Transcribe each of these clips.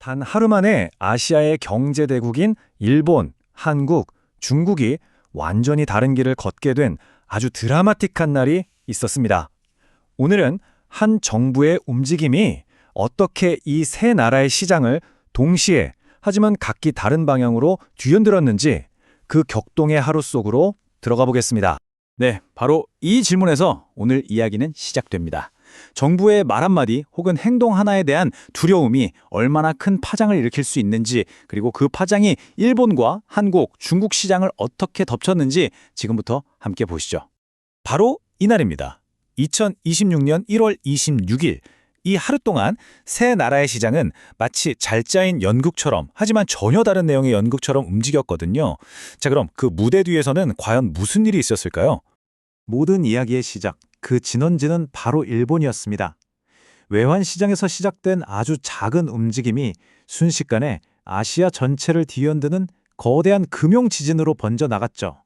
단 하루 만에 아시아의 경제 대국인 일본, 한국, 중국이 완전히 다른 길을 걷게 된 아주 드라마틱한 날이 있었습니다. 오늘은 한 정부의 움직임이 어떻게 이 세 나라의 시장을 동시에 하지만 각기 다른 방향으로 뒤흔들었는지 그 격동의 하루 속으로 들어가 보겠습니다. 네, 바로 이 질문에서 오늘 이야기는 시작됩니다. 정부의 말 한마디 혹은 행동 하나에 대한 두려움이 얼마나 큰 파장을 일으킬 수 있는지, 그리고 그 파장이 일본과 한국, 중국 시장을 어떻게 덮쳤는지 지금부터 함께 보시죠. 바로 이날입니다. 2026년 1월 26일. 이 하루 동안 세 나라의 시장은 마치 잘 짜인 연극처럼, 하지만 전혀 다른 내용의 연극처럼 움직였거든요. 자, 그럼 그 무대 뒤에서는 과연 무슨 일이 있었을까요? 모든 이야기의 시작, 그 진원지는 바로 일본이었습니다. 외환 시장에서 시작된 아주 작은 움직임이 순식간에 아시아 전체를 뒤흔드는 거대한 금융 지진으로 번져 나갔죠.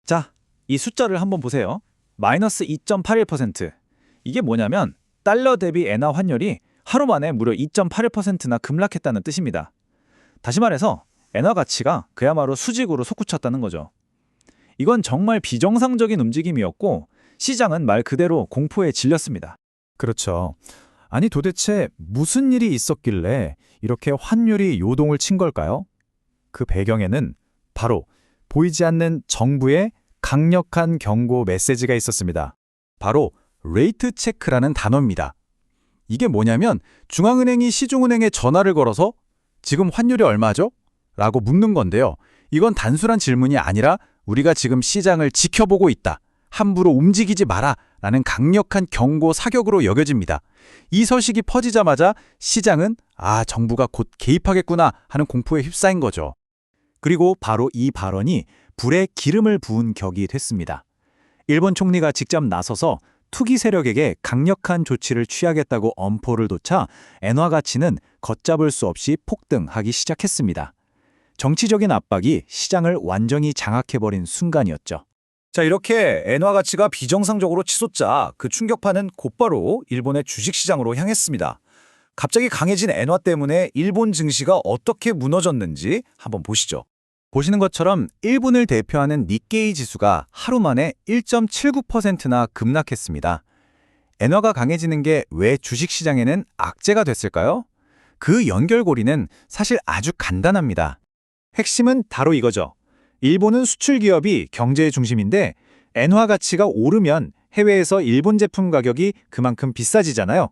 자, 이 숫자를 한번 보세요. 마이너스 2.81%. 이게 뭐냐면 달러 대비 엔화 환율이 하루 만에 무려 2.81%나 급락했다는 뜻입니다. 다시 말해서 엔화 가치가 그야말로 수직으로 솟구쳤다는 거죠. 이건 정말 비정상적인 움직임이었고 시장은 말 그대로 공포에 질렸습니다. 그렇죠. 아니 도대체 무슨 일이 있었길래 이렇게 환율이 요동을 친 걸까요? 그 배경에는 바로 보이지 않는 정부의 강력한 경고 메시지가 있었습니다. 바로 레이트 체크라는 단어입니다. 이게 뭐냐면 중앙은행이 시중은행에 전화를 걸어서 지금 환율이 얼마죠? 라고 묻는 건데요. 이건 단순한 질문이 아니라 우리가 지금 시장을 지켜보고 있다, 함부로 움직이지 마라 라는 강력한 경고 사격으로 여겨집니다. 이 소식이 퍼지자마자 시장은 정부가 곧 개입하겠구나 하는 공포에 휩싸인 거죠. 그리고 바로 이 발언이 불에 기름을 부은 격이 됐습니다. 일본 총리가 직접 나서서 투기 세력에게 강력한 조치를 취하겠다고 엄포를 놓자 엔화 가치는 걷잡을 수 없이 폭등하기 시작했습니다. 정치적인 압박이 시장을 완전히 장악해버린 순간이었죠. 자, 이렇게 엔화 가치가 비정상적으로 치솟자 그 충격파는 곧바로 일본의 주식시장으로 향했습니다. 갑자기 강해진 엔화 때문에 일본 증시가 어떻게 무너졌는지 한번 보시죠. 보시는 것처럼 일본을 대표하는 니케이 지수가 하루 만에 1.79%나 급락했습니다. 엔화가 강해지는 게 왜 주식시장에는 악재가 됐을까요? 그 연결고리는 사실 아주 간단합니다. 핵심은 바로 이거죠. 일본은 수출 기업이 경제의 중심인데 엔화 가치가 오르면 해외에서 일본 제품 가격이 그만큼 비싸지잖아요.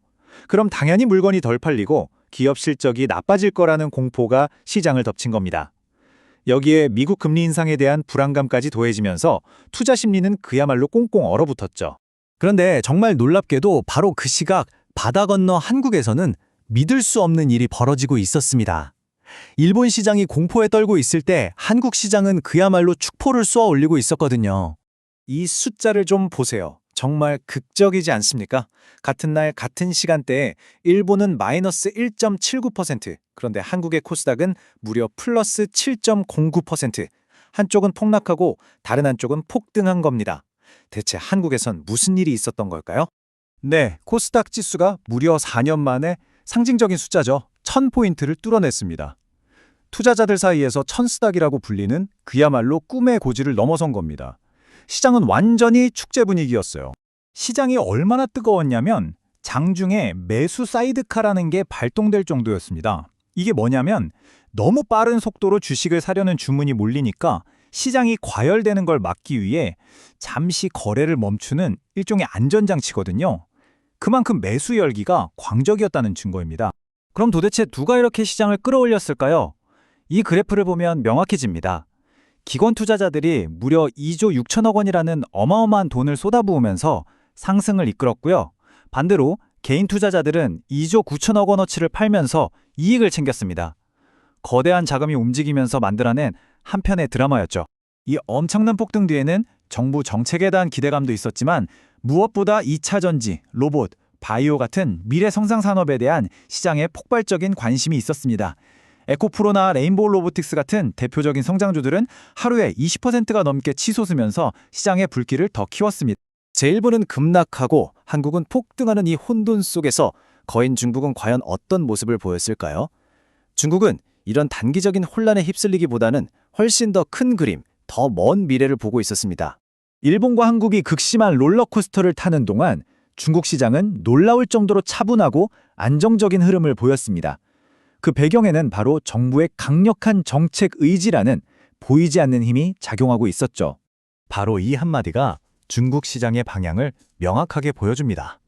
그럼 당연히 물건이 덜 팔리고 기업 실적이 나빠질 거라는 공포가 시장을 덮친 겁니다. 여기에 미국 금리 인상에 대한 불안감까지 더해지면서 투자 심리는 그야말로 꽁꽁 얼어붙었죠. 그런데 정말 놀랍게도 바로 그 시각 바다 건너 한국에서는 믿을 수 없는 일이 벌어지고 있었습니다. 일본 시장이 공포에 떨고 있을 때 한국 시장은 그야말로 축포를 쏘아 올리고 있었거든요. 이 숫자를 좀 보세요. 정말 극적이지 않습니까? 같은 날 같은 시간대에 일본은 마이너스 1.79%, 그런데 한국의 코스닥은 무려 플러스 7.09%, 한쪽은 폭락하고 다른 한쪽은 폭등한 겁니다. 대체 한국에선 무슨 일이 있었던 걸까요? 네, 코스닥 지수가 무려 4년 만에 상징적인 숫자죠. 1000포인트를 뚫어냈습니다. 투자자들 사이에서 천스닥이라고 불리는 그야말로 꿈의 고지를 넘어선 겁니다. 시장은 완전히 축제 분위기였어요. 시장이 얼마나 뜨거웠냐면 장중에 매수 사이드카라는 게 발동될 정도였습니다. 이게 뭐냐면 너무 빠른 속도로 주식을 사려는 주문이 몰리니까 시장이 과열되는 걸 막기 위해 잠시 거래를 멈추는 일종의 안전장치거든요. 그만큼 매수 열기가 광적이었다는 증거입니다. 그럼 도대체 누가 이렇게 시장을 끌어올렸을까요? 이 그래프를 보면 명확해집니다. 기관 투자자들이 무려 2조 6천억 원이라는 어마어마한 돈을 쏟아부으면서 상승을 이끌었고요. 반대로 개인 투자자들은 2조 9천억 원어치를 팔면서 이익을 챙겼습니다. 거대한 자금이 움직이면서 만들어낸 한편의 드라마였죠. 이 엄청난 폭등 뒤에는 정부 정책에 대한 기대감도 있었지만 무엇보다 2차 전지, 로봇, 바이오 같은 미래 성장 산업에 대한 시장의 폭발적인 관심이 있었습니다. 에코프로나 레인보우 로보틱스 같은 대표적인 성장주들은 하루에 20%가 넘게 치솟으면서 시장의 불길을 더 키웠습니다. 제1부는 급락하고 한국은 폭등하는 이 혼돈 속에서 거인 중국은 과연 어떤 모습을 보였을까요? 중국은 이런 단기적인 혼란에 휩쓸리기보다는 훨씬 더 큰 그림, 더 먼 미래를 보고 있었습니다. 일본과 한국이 극심한 롤러코스터를 타는 동안 중국 시장은 놀라울 정도로 차분하고 안정적인 흐름을 보였습니다. 그 배경에는 바로 정부의 강력한 정책 의지라는 보이지 않는 힘이 작용하고 있었죠. 바로 이 한마디가 중국 시장의 방향을 명확하게 보여줍니다.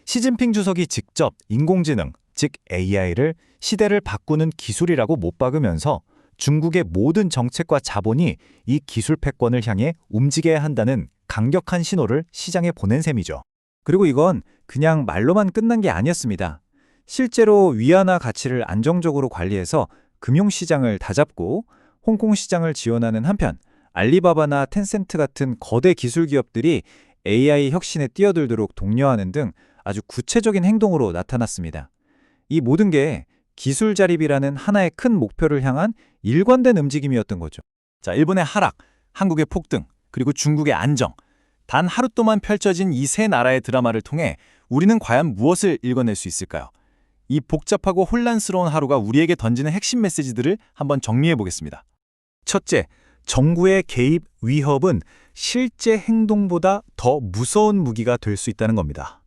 시진핑 주석이 직접 인공지능, 즉 AI를 시대를 바꾸는 기술이라고 못 박으면서 중국의 모든 정책과 자본이 이 기술 패권을 향해 움직여야 한다는 강력한 신호를 시장에 보낸 셈이죠. 그리고 이건 그냥 말로만 끝난 게 아니었습니다. 실제로 위안화 가치를 안정적으로 관리해서 금융시장을 다잡고 홍콩 시장을 지원하는 한편 알리바바나 텐센트 같은 거대 기술 기업들이 AI 혁신에 뛰어들도록 독려하는 등 아주 구체적인 행동으로 나타났습니다. 이 모든 게 기술 자립이라는 하나의 큰 목표를 향한 일관된 움직임이었던 거죠. 자, 일본의 하락, 한국의 폭등, 그리고 중국의 안정. 단 하루 동안 펼쳐진 이 세 나라의 드라마를 통해 우리는 과연 무엇을 읽어낼 수 있을까요? 이 복잡하고 혼란스러운 하루가 우리에게 던지는 핵심 메시지들을 한번 정리해 보겠습니다. 첫째, 정부의 개입 위협은 실제 행동보다 더 무서운 무기가 될 수 있다는 겁니다.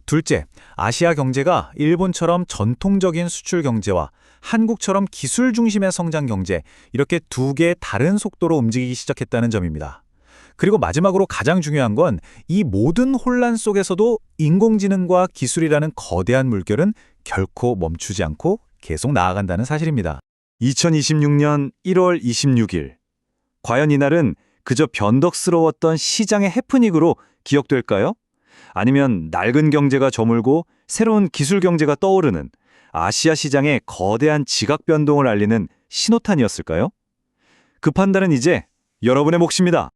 둘째, 아시아 경제가 일본처럼 전통적인 수출 경제와 한국처럼 기술 중심의 성장 경제, 이렇게 두 개의 다른 속도로 움직이기 시작했다는 점입니다. 그리고 마지막으로 가장 중요한 건 이 모든 혼란 속에서도 인공지능과 기술이라는 거대한 물결은 결코 멈추지 않고 계속 나아간다는 사실입니다. 2026년 1월 26일. 과연 이날은 그저 변덕스러웠던 시장의 해프닝으로 기억될까요? 아니면 낡은 경제가 저물고 새로운 기술 경제가 떠오르는 아시아 시장의 거대한 지각 변동을 알리는 신호탄이었을까요? 그 판단은 이제 여러분의 몫입니다.